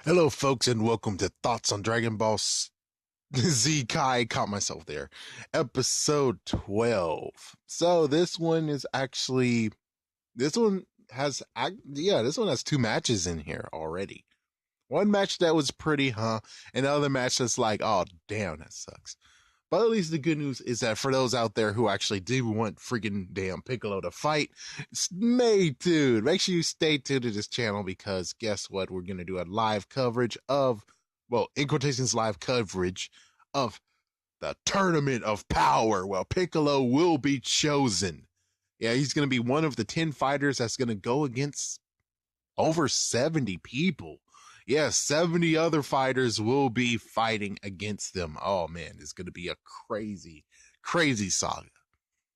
Hello, folks, and welcome to Thoughts on Dragon Ball Z Kai. Caught myself there. Episode 12. So this one is actually, this one has two matches in here already. One match that was pretty, and another match that's like, oh, damn, that sucks. But at least the good news is that for those out there who actually do want freaking damn Piccolo to fight, stay tuned. Make sure you stay tuned to this channel because guess what? We're going to do a live coverage of, well, in quotations, live coverage of the Tournament of Power. Well, Piccolo will be chosen. Yeah, he's going to be one of the 10 fighters that's going to go against over 70 people. Yeah, 70 other fighters will be fighting against them. Oh man, it's going to be a crazy, crazy saga.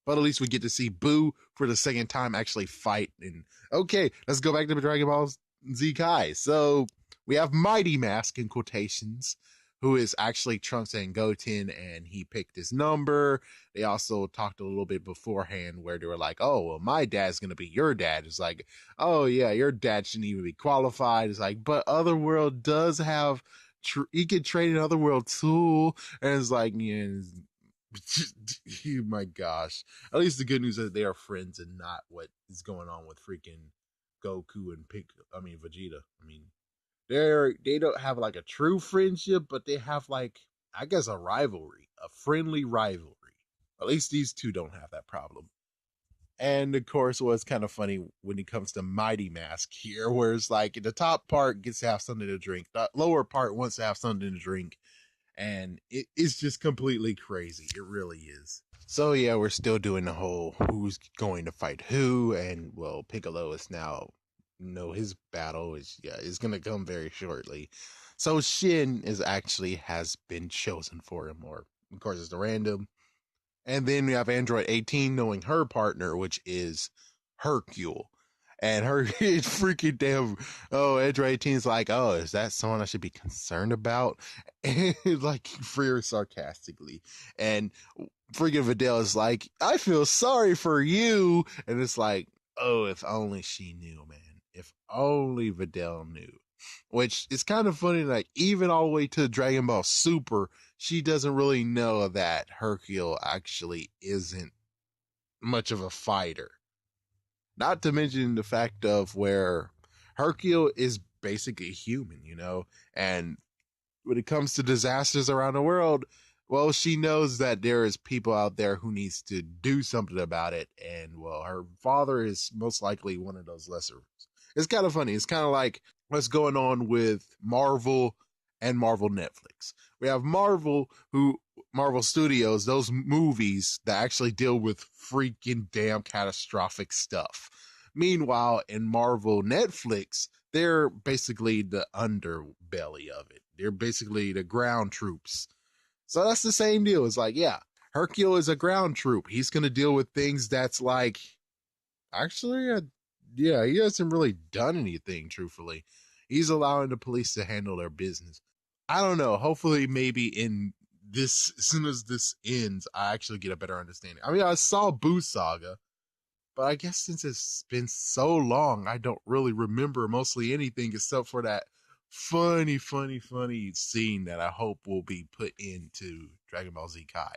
But at least we get to see Boo for the second time actually fight. And okay, let's go back to Dragon Ball Z Kai. So we have Mighty Mask in quotations, who is actually Trunks and Goten, and he picked his number. They also talked a little bit beforehand where they were like, oh, well, my dad's going to be your dad. It's like, oh, yeah, your dad shouldn't even be qualified. It's like, but Otherworld does have, he can train in Otherworld too. And it's like, yeah, oh my gosh. At least the good news is they are friends and not what is going on with freaking Goku and Vegeta. They don't have like a true friendship, but they have like, I guess, a rivalry, a friendly rivalry. At least these two don't have that problem. And of course, what's kind of funny when it comes to Mighty Mask here, where it's like the top part gets to have something to drink, the lower part wants to have something to drink, and it's just completely crazy. It really is. So yeah, we're still doing the whole who's going to fight who, and well, Piccolo is now, his battle is gonna come very shortly. So Shin has been chosen for him, or of course it's the random. And then we have Android 18 knowing her partner, which is Hercule. And her is freaking damn, oh, Android 18 is like, oh, is that someone I should be concerned about? And like, very sarcastically. And freaking Videl is like, I feel sorry for you. And it's like, oh, if only she knew, man. If only Videl knew. Which is kind of funny, like, even all the way to Dragon Ball Super, she doesn't really know that Hercule actually isn't much of a fighter. Not to mention the fact of where Hercule is basically human, and when it comes to disasters around the world, well, she knows that there is people out there who needs to do something about it, and well, her father is most likely one of those lesser. It's kind of funny. It's kind of like what's going on with Marvel and Marvel Netflix. We have Marvel Studios, those movies that actually deal with freaking damn catastrophic stuff. Meanwhile, in Marvel Netflix, they're basically the underbelly of it. They're basically the ground troops. So that's the same deal. It's like, yeah, Hercule is a ground troop. He's going to deal with things that's like, actually, yeah, he hasn't really done anything, truthfully. He's allowing the police to handle their business. I don't know. Hopefully, maybe in this, as soon as this ends, I actually get a better understanding. I saw Boo Saga, but I guess since it's been so long, I don't really remember mostly anything except for that funny scene that I hope will be put into Dragon Ball Z Kai.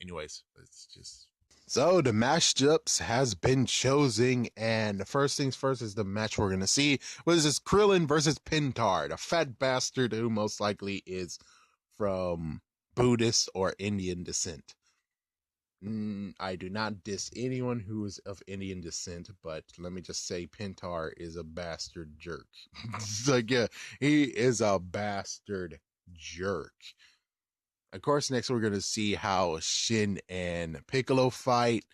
Anyways, it's just... So the matchups has been chosen, and the first things first is the match we're going to see. What is this? Krillin versus Pintar, the fat bastard who most likely is from Buddhist or Indian descent. I do not diss anyone who is of Indian descent, but let me just say Pintar is a bastard jerk. It's like, yeah, he is a bastard jerk. Of course, next we're going to see how Shin and Piccolo fight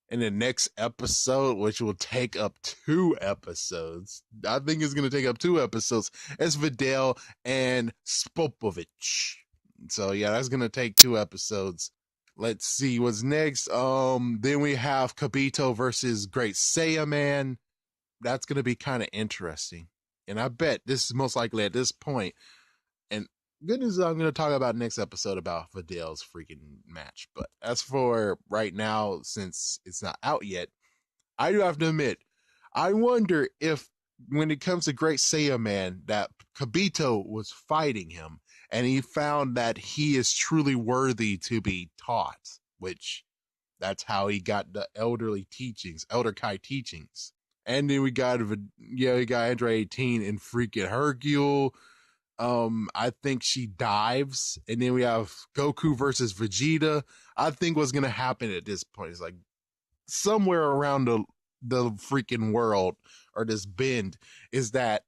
in the next episode, which will take up 2 episodes. I think it's going to take up 2 episodes. It's Videl and Spopovich. So yeah, that's going to take 2 episodes. Let's see what's next. Then we have Kibito versus Great Saiyaman. That's going to be kind of interesting. And I bet this is most likely at this point. And good news is I'm going to talk about next episode about Videl's freaking match. But as for right now, since it's not out yet, I do have to admit, I wonder if when it comes to Great Saiyaman, that Kibito was fighting him, and he found that he is truly worthy to be taught, which that's how he got the Elder Kai teachings. And then we got Android 18 and freaking Hercule. I think she dives, and then we have Goku versus Vegeta. I think what's gonna happen at this point is like somewhere around the freaking world or this bend is that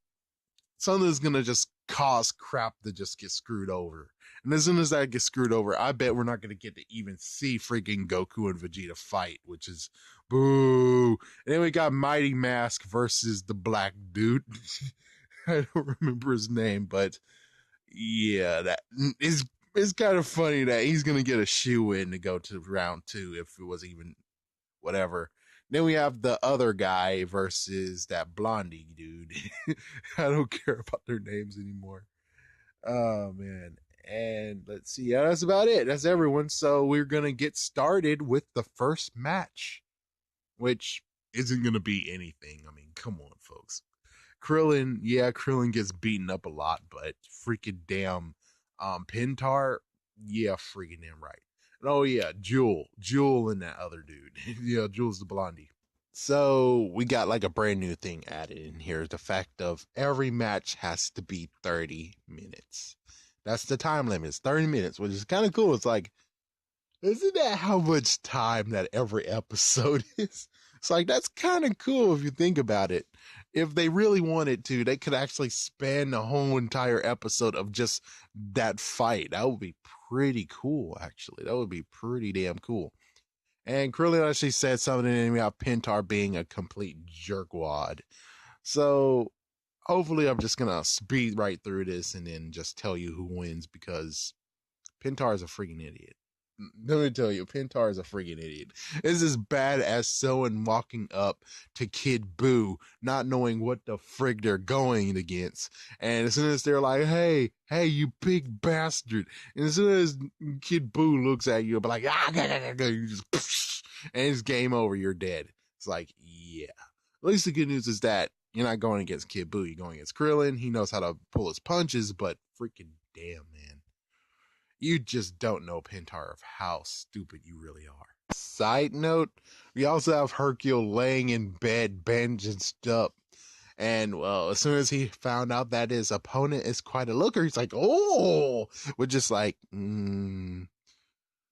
something's gonna just cause crap to just get screwed over. And as soon as that gets screwed over, I bet we're not gonna get to even see freaking Goku and Vegeta fight, which is boo. And then we got Mighty Mask versus the black dude. I don't remember his name, but yeah, that is it's kind of funny that he's gonna get a shoe in to go to round 2 if it was even whatever. Then we have the other guy versus that blondie dude. I don't care about their names anymore. Oh man. And let's see. Yeah, that's about it. That's everyone. So we're gonna get started with the first match, which isn't gonna be anything. I mean, come on, folks. Krillin gets beaten up a lot, but freaking damn Pintar, yeah, freaking damn right. And oh yeah, Jewel and that other dude. Yeah, Jewel's the blondie. So we got like a brand new thing added in here. The fact of every match has to be 30 minutes. That's the time limit. It's 30 minutes, which is kind of cool. It's like, isn't that how much time that every episode is? It's like, that's kind of cool if you think about it. If they really wanted to, they could actually span the whole entire episode of just that fight. That would be pretty cool, actually. That would be pretty damn cool. And Krillin actually said something about Pintar being a complete jerkwad. So hopefully I'm just going to speed right through this and then just tell you who wins because Pintar is a freaking idiot. Let me tell you, Pintar is a freaking idiot. It's as bad as someone walking up to Kid Buu, not knowing what the frig they're going against. And as soon as they're like, hey, you big bastard. And as soon as Kid Buu looks at you, be like, you just, and it's game over, you're dead. It's like, yeah. At least the good news is that you're not going against Kid Buu, you're going against Krillin. He knows how to pull his punches, but freaking damn, man. You just don't know, Pintar, of how stupid you really are. Side note, we also have Hercule laying in bed, bandaged up. And, well, as soon as he found out that his opponent is quite a looker, he's like, oh! We're just like,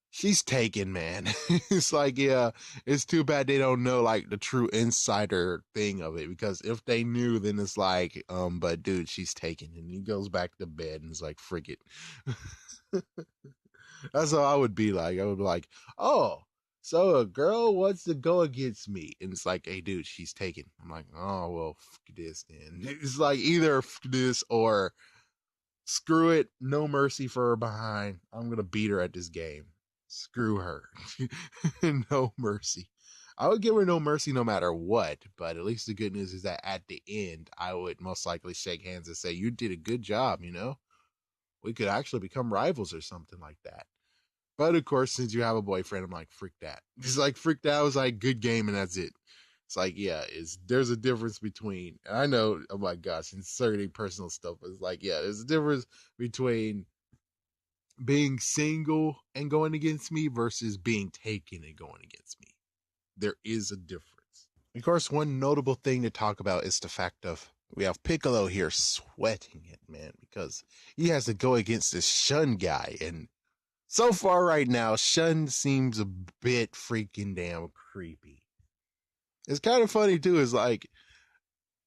she's taken, man. It's like, yeah, it's too bad they don't know, like, the true insider thing of it. Because if they knew, then it's like, but dude, she's taken. And he goes back to bed and is like, frick it. That's how I would be like. I would be like, oh, so a girl wants to go against me. And it's like, hey, dude, she's taken. I'm like, oh, well, f this then. It's like either f this or screw it. No mercy for her behind. I'm going to beat her at this game. Screw her. No mercy. I would give her no mercy no matter what. But at least the good news is that at the end, I would most likely shake hands and say, you did a good job, you know? We could actually become rivals or something like that. But of course, since you have a boyfriend, I'm like, freak that. It's like, freak that was like good game and that's it. It's like, yeah, there's a difference between, and I know, oh my gosh, inserting personal stuff, but it's like, yeah, there's a difference between being single and going against me versus being taken and going against me. There is a difference. Of course, one notable thing to talk about is the fact of we have Piccolo here sweating it, man, because he has to go against this Shun guy. And so far right now, Shun seems a bit freaking damn creepy. It's kind of funny, too, is like,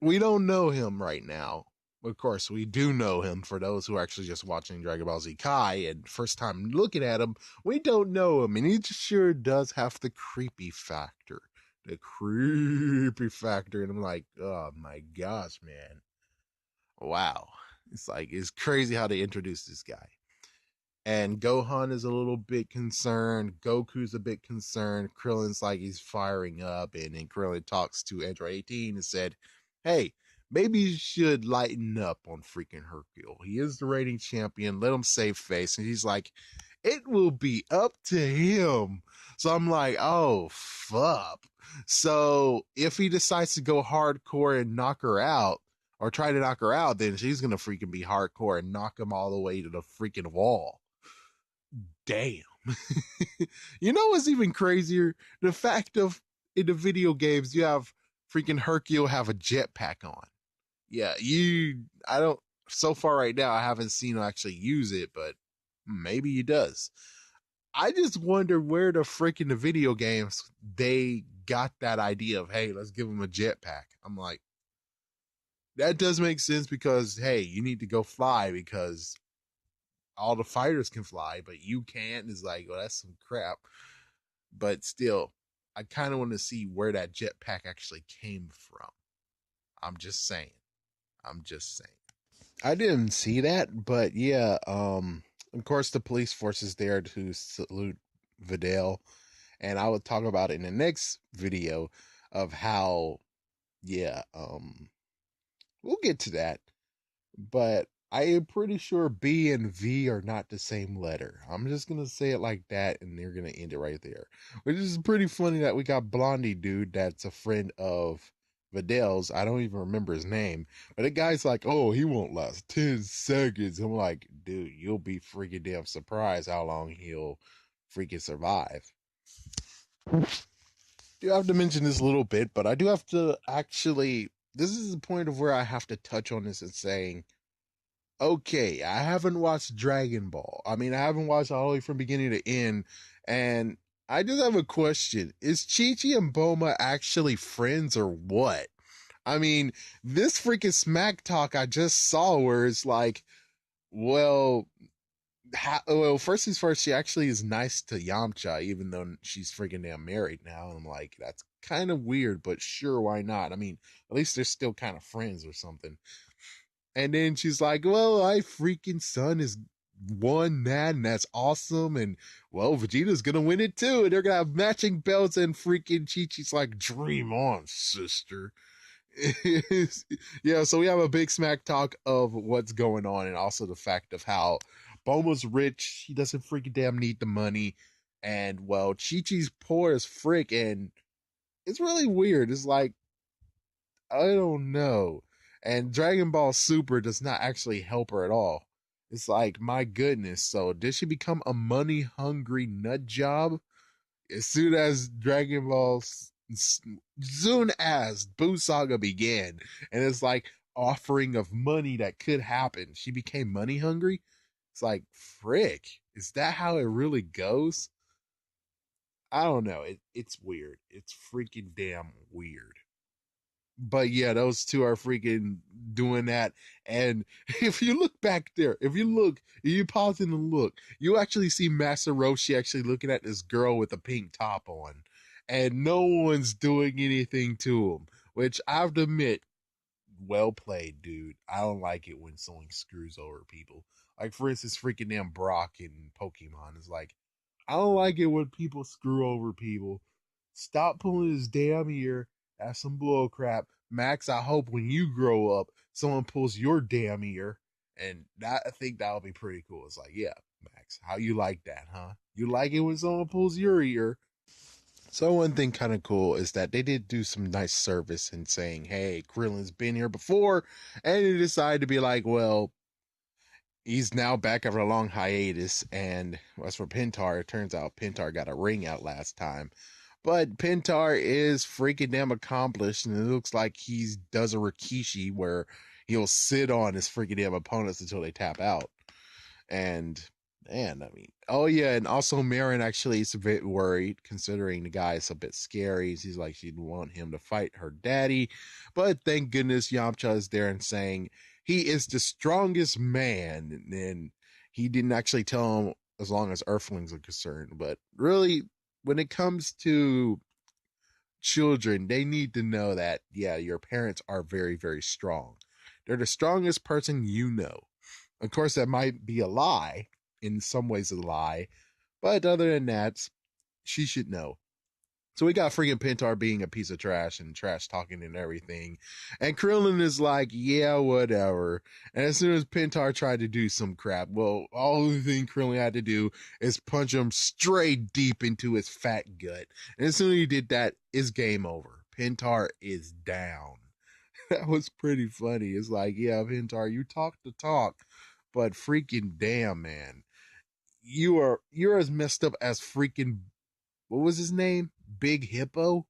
we don't know him right now. Of course, we do know him for those who are actually just watching Dragon Ball Z Kai and first time looking at him, we don't know him. And he sure does have the creepy factor. The creepy factor. And I'm like, oh my gosh, man. Wow. It's like, it's crazy how they introduced this guy. And Gohan is a little bit concerned. Goku's a bit concerned. Krillin's like, he's firing up. And then Krillin talks to Android 18 and said, hey, maybe you should lighten up on freaking Hercule. He is the reigning champion. Let him save face. And he's like, it will be up to him. So I'm like, oh, fuck. So if he decides to go hardcore and knock her out, or try to knock her out, then she's gonna freaking be hardcore and knock him all the way to the freaking wall. Damn. You know what's even crazier? The fact of in the video games you have freaking Hercule have a jetpack on. Yeah, I don't so far right now I haven't seen him actually use it, but maybe he does. I just wonder where the freaking the video games they got that idea of, hey, let's give him a jetpack. I'm like, that does make sense because hey, you need to go fly because all the fighters can fly, but you can't. It's like, well, that's some crap. But still, I kind of want to see where that jetpack actually came from. I'm just saying. I'm just saying. I didn't see that, but yeah, of course the police force is there to salute Videl, and I will talk about it in the next video of how, yeah, we'll get to that. But I am pretty sure B and V are not the same letter. I'm just gonna say it like that, and they're gonna end it right there. Which is pretty funny that we got Blondie dude that's a friend of Videl's. I don't even remember his name, but the guy's like, "Oh, he won't last 10 seconds." I'm like, dude, you'll be freaking damn surprised how long he'll freaking survive. Do have to mention this a little bit, but I do have to actually. This is the point of where I have to touch on this and saying, okay, I haven't watched Dragon Ball. I mean, I haven't watched all the way from beginning to end. And I just have a question. Is Chi-Chi and Bulma actually friends or what? I mean, this freaking smack talk I just saw where it's like, well, first things first, she actually is nice to Yamcha, even though she's freaking damn married now. And I'm like, that's kind of weird, but sure, why not? I mean, at least they're still kind of friends or something. And then she's like, well, my freaking son is won that, and that's awesome. And well, Vegeta's gonna win it too. And they're gonna have matching belts, and freaking Chi-Chi's like, dream on, sister. Yeah, so we have a big smack talk of what's going on, and also the fact of how Bulma's rich, he doesn't freaking damn need the money. And well, Chi-Chi's poor as frick, and it's really weird. It's like, I don't know. And Dragon Ball Super does not actually help her at all. It's like, my goodness. So, did she become a money hungry nut job? As soon as soon as Boo Saga began, and it's like offering of money that could happen, she became money hungry. It's like, frick, is that how it really goes? I don't know. It's weird. It's freaking damn weird. But yeah, those two are freaking doing that. And if you look back there, if you pause and look, you actually see Master Roshi actually looking at this girl with a pink top on. And no one's doing anything to him. Which I have to admit, well played, dude. I don't like it when someone screws over people. Like, for instance, freaking damn Brock in Pokemon is like, I don't like it when people screw over people. Stop pulling his damn ear. That's some bull crap. Max, I hope when you grow up, someone pulls your damn ear. And that, I think that'll be pretty cool. It's like, yeah, Max, how you like that, huh? You like it when someone pulls your ear? So one thing kind of cool is that they did do some nice service in saying, hey, Krillin's been here before. And they decided to be like, well, he's now back after a long hiatus. And as for Pintar, it turns out Pintar got a ring out last time. But Pintar is freaking damn accomplished, and it looks like he does a Rikishi where he'll sit on his freaking damn opponents until they tap out. And man, I mean, oh yeah, and also Marin actually is a bit worried considering the guy is a bit scary. She's like she'd want him to fight her daddy, but thank goodness Yamcha is there and saying he is the strongest man, and he didn't actually tell him as long as Earthlings are concerned. But really, when it comes to children, they need to know that yeah, your parents are very, very strong. They're the strongest person you know. Of course, that might be a lie. In some ways, a lie. But other than that, she should know. So we got freaking Pintar being a piece of trash and trash talking and everything. And Krillin is like, yeah, whatever. And as soon as Pintar tried to do some crap, well, all the thing Krillin had to do is punch him straight deep into his fat gut. And as soon as he did that, it's game over. Pintar is down. That was pretty funny. It's like, yeah, Pintar, you talk the talk, but freaking damn, man, you're as messed up as freaking what was his name? Big Hippo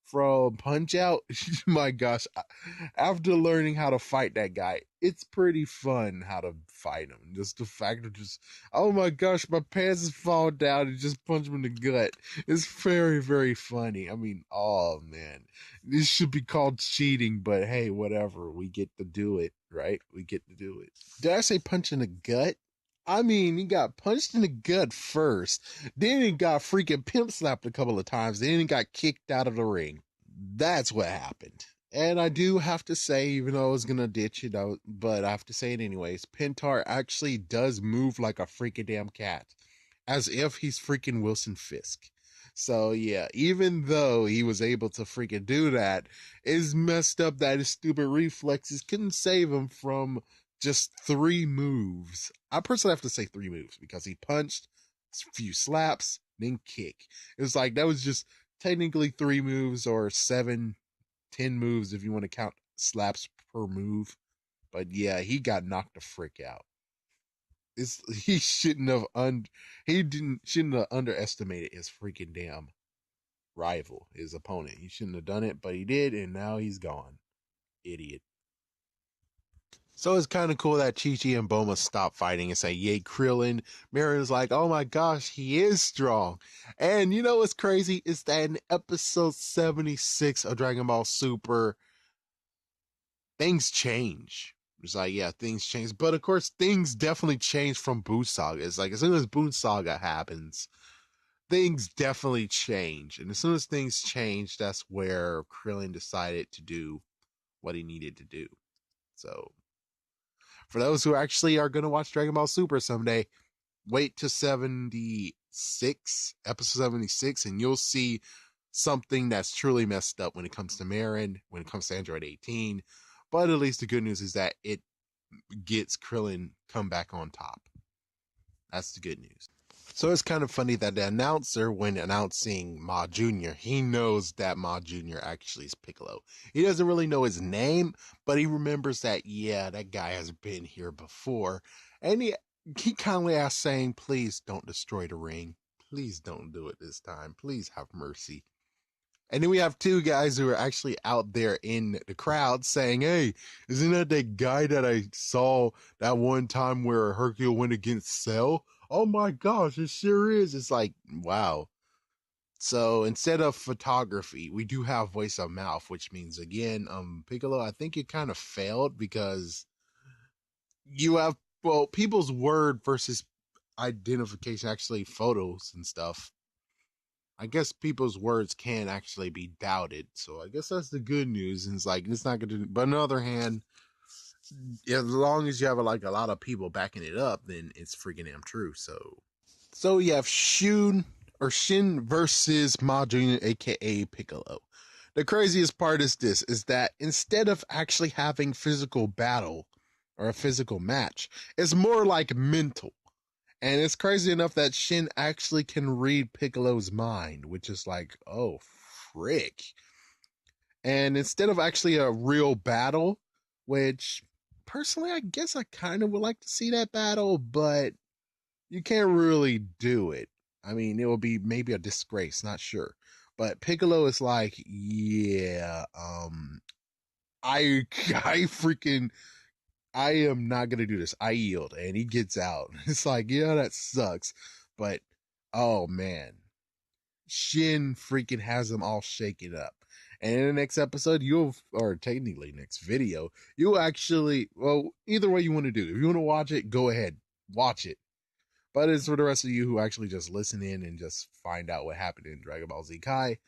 from Punch Out. My gosh, after learning how to fight that guy, it's pretty fun how to fight him. Just the fact of just, oh my gosh, my pants is falling down and just punch him in the gut. It's very, very funny. I mean, oh man, this should be called cheating, but hey, whatever. We get to do it, right? We get to do it. Did I say punch in the gut? I mean, he got punched in the gut first, then he got freaking pimp slapped a couple of times, then he got kicked out of the ring. That's what happened. And I do have to say, even though I was gonna ditch it out, but I have to say it anyways, Pintar actually does move like a freaking damn cat, as if he's freaking Wilson Fisk. So yeah, even though he was able to freaking do that, it's messed up that his stupid reflexes couldn't save him from just 3 moves. I personally have to say 3 moves because he punched, a few slaps, then kick. It was like that was just technically 3 moves or 7, 10 moves if you want to count slaps per move. But yeah, he got knocked the frick out. He shouldn't have underestimated his freaking damn rival, his opponent. He shouldn't have done it, but he did, and now he's gone. Idiot. So it's kind of cool that Chi-Chi and Boma stop fighting and say, yay, Krillin. Marion's like, oh my gosh, he is strong. And you know what's crazy? Is that in episode 76 of Dragon Ball Super, things change. It's like, yeah, things change. But of course, things definitely change from Boo Saga. It's like, as soon as Boo Saga happens, things definitely change. And as soon as things change, that's where Krillin decided to do what he needed to do. So, for those who actually are going to watch Dragon Ball Super someday, wait to 76, episode 76, and you'll see something that's truly messed up when it comes to Marin, when it comes to Android 18. But at least the good news is that it gets Krillin come back on top. That's the good news. So it's kind of funny that the announcer, when announcing Ma Jr., he knows that Ma Jr. actually is Piccolo. He doesn't really know his name, but he remembers that, yeah, that guy has been here before. And he kindly asks, saying, please don't destroy the ring. Please don't do it this time. Please have mercy. And then we have 2 guys who are actually out there in the crowd saying, hey, isn't that the guy that I saw that one time where Hercule went against Cell? Oh my gosh, it sure is. It's like, wow. So instead of photography, we do have voice of mouth, which means again, Piccolo, I think you kind of failed because you have, well, people's word versus identification, actually photos and stuff. I guess people's words can actually be doubted. So I guess that's the good news. And it's like, it's not going to, but on the other hand, as long as you have like a lot of people backing it up, then it's freaking damn true. So you have Shin versus Ma Jr., a.k.a. Piccolo. The craziest part is this, is that instead of actually having physical battle or a physical match, it's more like mental. And it's crazy enough that Shin actually can read Piccolo's mind, which is like, oh, frick. And instead of actually a real battle, which personally, I guess I kind of would like to see that battle, but you can't really do it. I mean, it will be maybe a disgrace, not sure. But Piccolo is like, yeah, I, I freaking, I am not going to do this. I yield. And he gets out. It's like, yeah, that sucks. But, oh man, Shin freaking has them all shaken up. And in the next episode, or technically next video, you'll actually, well, either way you want to do. If you want to watch it, go ahead, watch it. But it's for the rest of you who actually just listen in and just find out what happened in Dragon Ball Z Kai.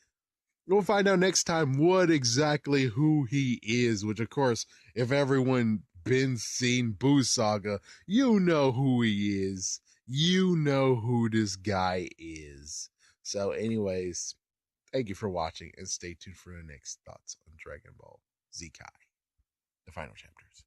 We'll find out next time what exactly who he is, which of course, if everyone been seen Boo Saga, you know who he is. You know who this guy is. So anyways, thank you for watching and stay tuned for the next thoughts on Dragon Ball Z Kai, the final chapters.